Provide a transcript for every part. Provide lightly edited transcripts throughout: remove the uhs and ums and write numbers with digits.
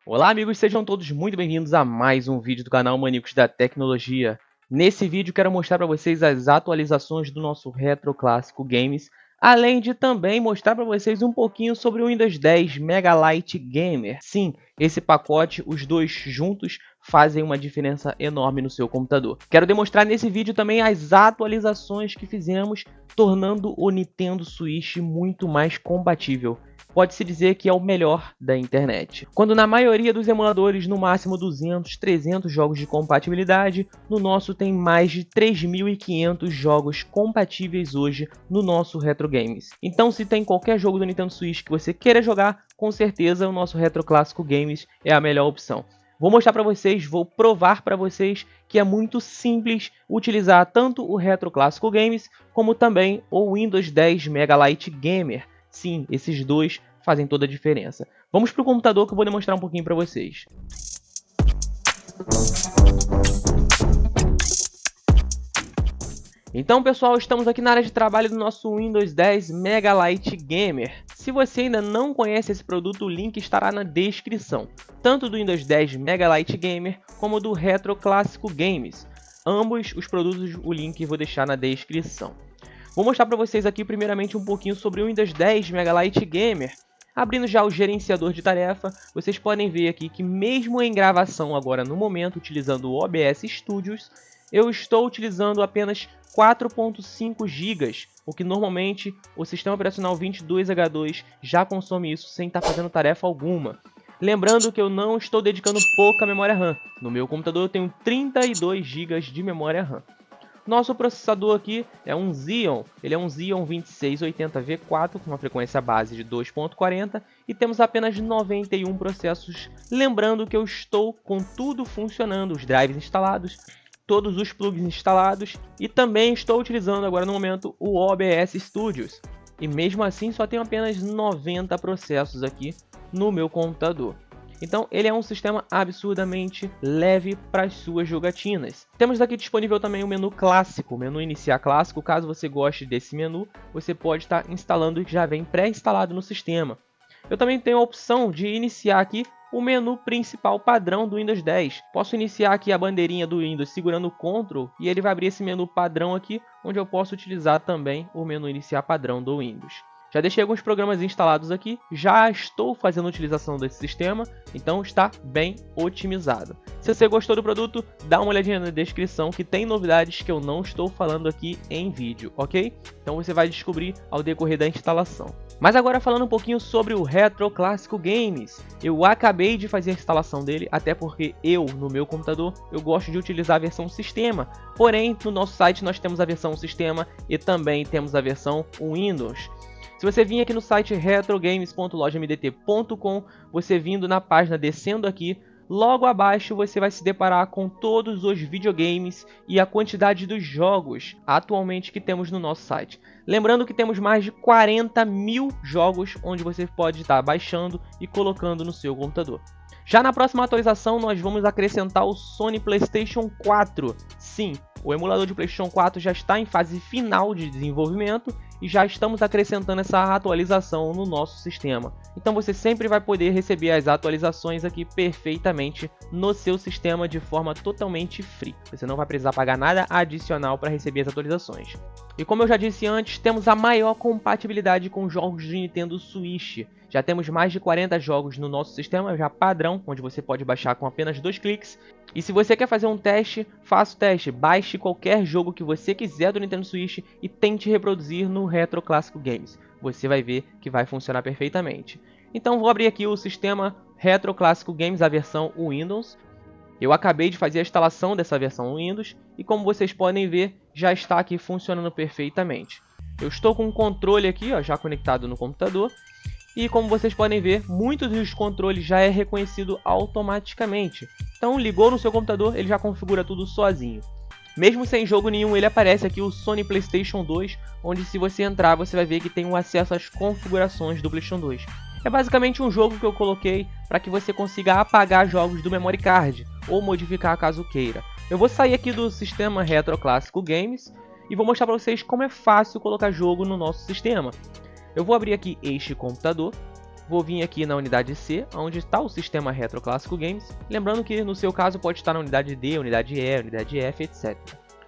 Olá amigos, sejam todos muito bem-vindos a mais um vídeo do canal Maníacos da Tecnologia. Nesse vídeo quero mostrar para vocês as atualizações do nosso Retro Clássico Games, além de também mostrar para vocês um pouquinho sobre o Windows 10 Mega Lite Gamer. Sim, esse pacote, os dois juntos, fazem uma diferença enorme no seu computador. Quero demonstrar nesse vídeo também as atualizações que fizemos, tornando o Nintendo Switch muito mais compatível. Pode-se dizer que é o melhor da internet. Quando na maioria dos emuladores, no máximo 200, 300 jogos de compatibilidade, no nosso tem mais de 3.500 jogos compatíveis hoje no nosso Retro Games. Então se tem qualquer jogo do Nintendo Switch que você queira jogar, com certeza o nosso Retro Clássico Games é a melhor opção. Vou mostrar para vocês, vou provar para vocês que é muito simples utilizar tanto o Retro Clássico Games como também o Windows 10 Mega Lite Gamer. Sim, esses dois fazem toda a diferença. Vamos para o computador que eu vou demonstrar um pouquinho para vocês. Então pessoal, estamos aqui na área de trabalho do nosso Windows 10 Mega Lite Gamer. Se você ainda não conhece esse produto, o link estará na descrição, tanto do Windows 10 Mega Lite Gamer como do Retro Clássico Games. Ambos os produtos, o link eu vou deixar na descrição. Vou mostrar para vocês aqui primeiramente um pouquinho sobre o Windows 10 Mega Lite Gamer. Abrindo já o gerenciador de tarefa, vocês podem ver aqui que mesmo em gravação agora no momento, utilizando o OBS Studios, eu estou utilizando apenas 4.5 GB, o que normalmente o sistema operacional 22H2 já consome isso sem estar fazendo tarefa alguma. Lembrando que eu não estou dedicando pouca memória RAM. No meu computador eu tenho 32 GB de memória RAM. Nosso processador aqui é um Xeon, ele é um Xeon 2680V4 com uma frequência base de 2.40 e temos apenas 91 processos. Lembrando que eu estou com tudo funcionando, os drives instalados, todos os plugs instalados e também estou utilizando agora no momento o OBS Studios. E mesmo assim só tenho apenas 90 processos aqui no meu computador. Então ele é um sistema absurdamente leve para as suas jogatinas. Temos aqui disponível também o menu clássico, o menu iniciar clássico. Caso você goste desse menu, você pode estar instalando e já vem pré-instalado no sistema. Eu também tenho a opção de iniciar aqui o menu principal padrão do Windows 10. Posso iniciar aqui a bandeirinha do Windows segurando o Ctrl e ele vai abrir esse menu padrão aqui, onde eu posso utilizar também o menu iniciar padrão do Windows. Já deixei alguns programas instalados aqui, já estou fazendo utilização desse sistema, então está bem otimizado. Se você gostou do produto, dá uma olhadinha na descrição que tem novidades que eu não estou falando aqui em vídeo, ok? Então você vai descobrir ao decorrer da instalação. Mas agora falando um pouquinho sobre o Retro Clássico Games. Eu acabei de fazer a instalação dele, até porque no meu computador, eu gosto de utilizar a versão sistema. Porém, no nosso site nós temos a versão sistema e também temos a versão Windows. Se você vir aqui no site retrogames.lojamdt.com, você vindo na página, descendo aqui, logo abaixo você vai se deparar com todos os videogames e a quantidade dos jogos atualmente que temos no nosso site. Lembrando que temos mais de 40 mil jogos onde você pode estar baixando e colocando no seu computador. Já na próxima atualização nós vamos acrescentar o Sony PlayStation 4. Sim, o emulador de PlayStation 4 já está em fase final de desenvolvimento e já estamos acrescentando essa atualização no nosso sistema. Então você sempre vai poder receber as atualizações aqui perfeitamente no seu sistema de forma totalmente free. Você não vai precisar pagar nada adicional para receber as atualizações. E como eu já disse antes, temos a maior compatibilidade com jogos de Nintendo Switch. Já temos mais de 40 jogos no nosso sistema já padrão, onde você pode baixar com apenas 2 cliques. E se você quer fazer um teste, faça o teste. Baixe qualquer jogo que você quiser do Nintendo Switch e tente reproduzir no Retro Clássico Games. Você vai ver que vai funcionar perfeitamente. Então vou abrir aqui o sistema Retro Clássico Games, a versão Windows. Eu acabei de fazer a instalação dessa versão Windows e como vocês podem ver, já está aqui funcionando perfeitamente. Eu estou com um controle aqui, já conectado no computador. E como vocês podem ver, muitos dos controles já é reconhecido automaticamente. Então ligou no seu computador, ele já configura tudo sozinho. Mesmo sem jogo nenhum, ele aparece aqui o Sony PlayStation 2, onde se você entrar, você vai ver que tem um acesso às configurações do PlayStation 2. É basicamente um jogo que eu coloquei para que você consiga apagar jogos do memory card, ou modificar caso queira. Eu vou sair aqui do sistema Retro Clássico Games e vou mostrar para vocês como é fácil colocar jogo no nosso sistema. Eu vou abrir aqui este computador vou vir aqui na unidade C, onde está o sistema Retro Clássico Games. Lembrando que no seu caso pode estar na unidade D, unidade E, unidade F, etc.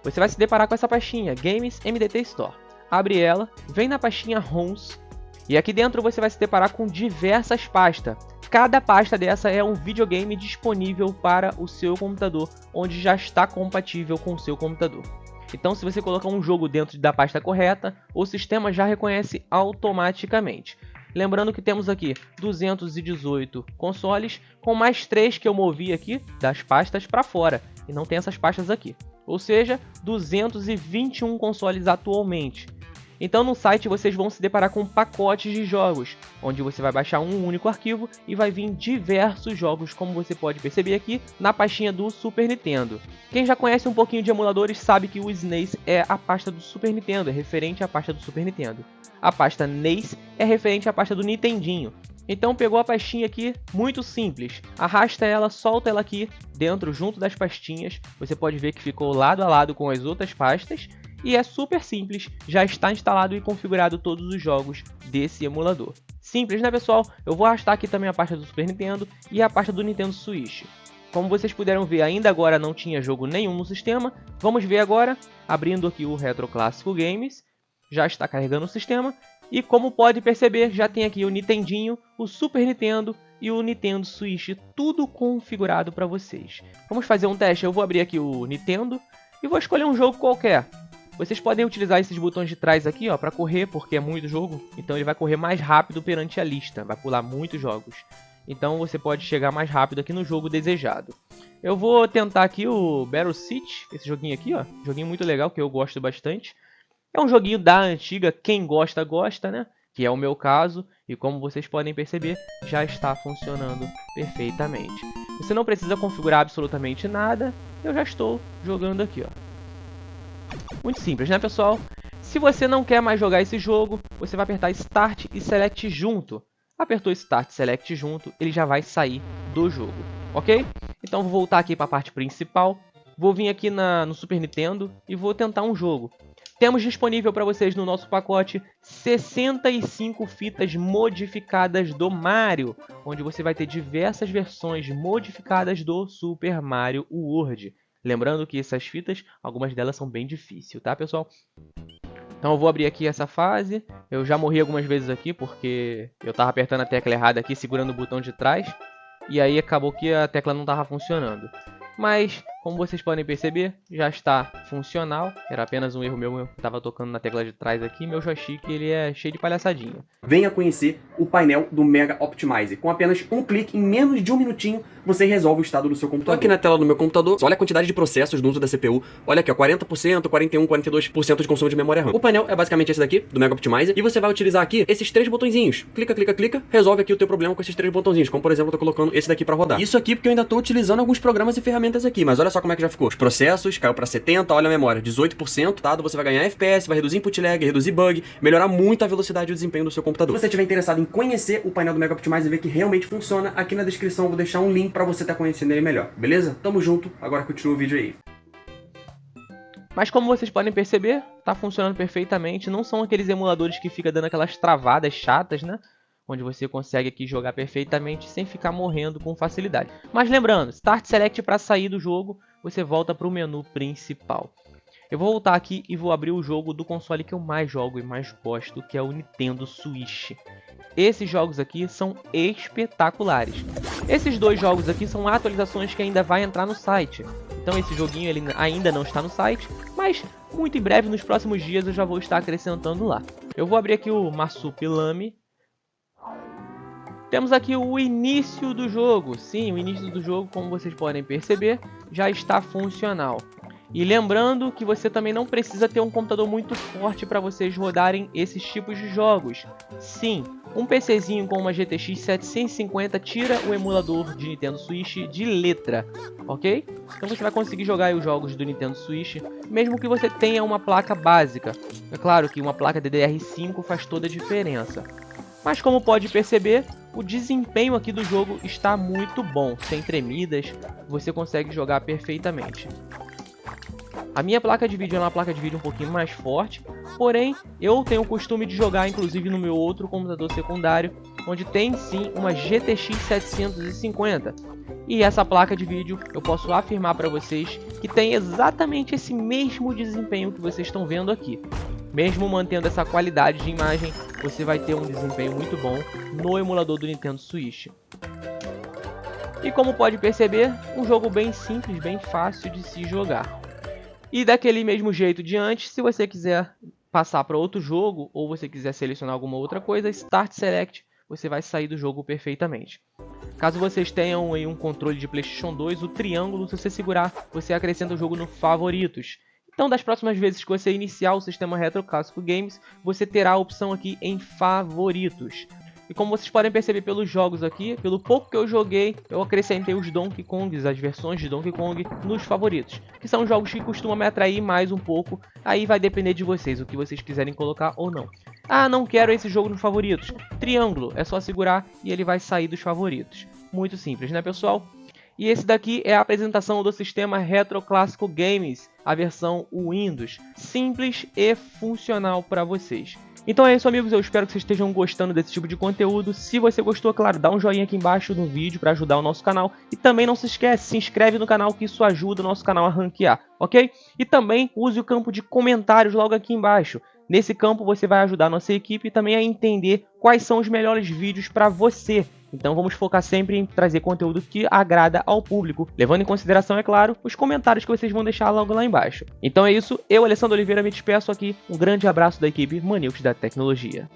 Você vai se deparar com essa pastinha, Games MDT Store. Abre ela, vem na pastinha ROMs, e aqui dentro você vai se deparar com diversas pastas. Cada pasta dessa é um videogame disponível para o seu computador, onde já está compatível com o seu computador. Então, se você colocar um jogo dentro da pasta correta, o sistema já reconhece automaticamente. Lembrando que temos aqui 218 consoles, com mais 3 que eu movi aqui das pastas para fora, e não tem essas pastas aqui. Ou seja, 221 consoles atualmente. Então no site vocês vão se deparar com pacotes de jogos, onde você vai baixar um único arquivo e vai vir diversos jogos, como você pode perceber aqui na pastinha do Super Nintendo. Quem já conhece um pouquinho de emuladores sabe que o SNES é a pasta do Super Nintendo, é referente à pasta do Super Nintendo. A pasta NES é referente à pasta do Nintendinho. Então pegou a pastinha aqui, muito simples, arrasta ela, solta ela aqui dentro junto das pastinhas, você pode ver que ficou lado a lado com as outras pastas, e é super simples, já está instalado e configurado todos os jogos desse emulador. Simples, né pessoal? Eu vou arrastar aqui também a pasta do Super Nintendo e a pasta do Nintendo Switch. Como vocês puderam ver, ainda agora não tinha jogo nenhum no sistema. Vamos ver agora, abrindo aqui o Retro Clássico Games, já está carregando o sistema. E como pode perceber, já tem aqui o Nintendinho, o Super Nintendo e o Nintendo Switch, tudo configurado para vocês. Vamos fazer um teste, eu vou abrir aqui o Nintendo e vou escolher um jogo qualquer. Vocês podem utilizar esses botões de trás aqui para correr, porque é muito jogo, então ele vai correr mais rápido perante a lista, vai pular muitos jogos. Então você pode chegar mais rápido aqui no jogo desejado. Eu vou tentar aqui o Battle City, esse joguinho aqui, ó, joguinho muito legal que eu gosto bastante. É um joguinho da antiga, quem gosta, gosta, né? Que é o meu caso, e como vocês podem perceber, já está funcionando perfeitamente. Você não precisa configurar absolutamente nada, eu já estou jogando aqui, ó. Muito simples, né, pessoal? Se você não quer mais jogar esse jogo, você vai apertar Start e Select junto. Apertou Start e Select junto, ele já vai sair do jogo, ok? Então vou voltar aqui para a parte principal. Vou vir aqui no Super Nintendo e vou tentar um jogo. Temos disponível para vocês no nosso pacote 65 fitas modificadas do Mario, onde você vai ter diversas versões modificadas do Super Mario World. Lembrando que essas fitas, algumas delas são bem difíceis, tá, pessoal? Então eu vou abrir aqui essa fase. Eu já morri algumas vezes aqui porque eu estava apertando a tecla errada aqui, segurando o botão de trás. E aí acabou que a tecla não estava funcionando. Mas, como vocês podem perceber, já está funcional. Era apenas um erro meu, eu estava tocando na tecla de trás aqui. Meu joystick ele é cheio de palhaçadinha. Venha conhecer o painel do Mega Optimizer. Com apenas um clique, em menos de um minutinho, você resolve o estado do seu computador. Aqui na tela do meu computador, olha a quantidade de processos do uso da CPU. Olha aqui, ó, 40%, 41%, 42% de consumo de memória RAM. O painel é basicamente esse daqui, do Mega Optimizer. E você vai utilizar aqui esses 3 botõezinhos. Clica, clica, clica, resolve aqui o teu problema com esses 3 botãozinhos. Como, por exemplo, eu tô colocando esse daqui para rodar. Isso aqui porque eu ainda tô utilizando alguns programas e ferramentas aqui. Mas olha só como é que já ficou. Os processos caiu para 70%, olha a memória, 18%, tá? Você vai ganhar FPS, vai reduzir input lag, reduzir bug, melhorar muito a velocidade e o desempenho do seu computador. Se você estiver interessado em conhecer o painel do Mega Optimizer e ver que realmente funciona, aqui na descrição eu vou deixar um link para você estar conhecendo ele melhor, beleza? Tamo junto, agora continua o vídeo aí. Mas como vocês podem perceber, tá funcionando perfeitamente. Não são aqueles emuladores que ficam dando aquelas travadas chatas, né? Onde você consegue aqui jogar perfeitamente sem ficar morrendo com facilidade. Mas lembrando, Start Select para sair do jogo, você volta para o menu principal. Eu vou voltar aqui e vou abrir o jogo do console que eu mais jogo e mais gosto, que é o Nintendo Switch. Esses jogos aqui são espetaculares. Esses 2 jogos aqui são atualizações que ainda vai entrar no site. Então esse joguinho ele ainda não está no site, mas muito em breve, nos próximos dias, eu já vou estar acrescentando lá. Eu vou abrir aqui o Marsupilami. Temos aqui o início do jogo. Sim, o início do jogo, como vocês podem perceber, já está funcional. E lembrando que você também não precisa ter um computador muito forte para vocês rodarem esses tipos de jogos. Sim, um PCzinho com uma GTX 750 tira o emulador de Nintendo Switch de letra, ok? Então você vai conseguir jogar os jogos do Nintendo Switch, mesmo que você tenha uma placa básica. É claro que uma placa DDR5 faz toda a diferença. Mas como pode perceber, o desempenho aqui do jogo está muito bom, sem tremidas, você consegue jogar perfeitamente. A minha placa de vídeo é uma placa de vídeo um pouquinho mais forte, porém eu tenho o costume de jogar inclusive no meu outro computador secundário, onde tem sim uma GTX 750. E essa placa de vídeo eu posso afirmar para vocês que tem exatamente esse mesmo desempenho que vocês estão vendo aqui. Mesmo mantendo essa qualidade de imagem, você vai ter um desempenho muito bom no emulador do Nintendo Switch. E como pode perceber, um jogo bem simples, bem fácil de se jogar. E daquele mesmo jeito de antes, se você quiser passar para outro jogo, ou você quiser selecionar alguma outra coisa, Start Select, você vai sair do jogo perfeitamente. Caso vocês tenham aí um controle de PlayStation 2, o triângulo, se você segurar, você acrescenta o jogo no Favoritos. Então, das próximas vezes que você iniciar o sistema Retro Classico Games, você terá a opção aqui em Favoritos. E como vocês podem perceber pelos jogos aqui, pelo pouco que eu joguei, eu acrescentei os Donkey Kongs, as versões de Donkey Kong, nos favoritos. Que são jogos que costumam me atrair mais um pouco, aí vai depender de vocês, o que vocês quiserem colocar ou não. Ah, não quero esse jogo nos favoritos. Triângulo, é só segurar e ele vai sair dos favoritos. Muito simples, né, pessoal? E esse daqui é a apresentação do sistema Retro Classico Games, a versão Windows. Simples e funcional para vocês. Então é isso, amigos, eu espero que vocês estejam gostando desse tipo de conteúdo. Se você gostou, claro, dá um joinha aqui embaixo no vídeo para ajudar o nosso canal. E também não se esquece, se inscreve no canal que isso ajuda o nosso canal a ranquear, ok? E também use o campo de comentários logo aqui embaixo. Nesse campo você vai ajudar a nossa equipe também a entender quais são os melhores vídeos para você. Então vamos focar sempre em trazer conteúdo que agrada ao público, levando em consideração, é claro, os comentários que vocês vão deixar logo lá embaixo. Então é isso, eu, Alessandro Oliveira, me despeço aqui. Um grande abraço da equipe Maniacos da Tecnologia.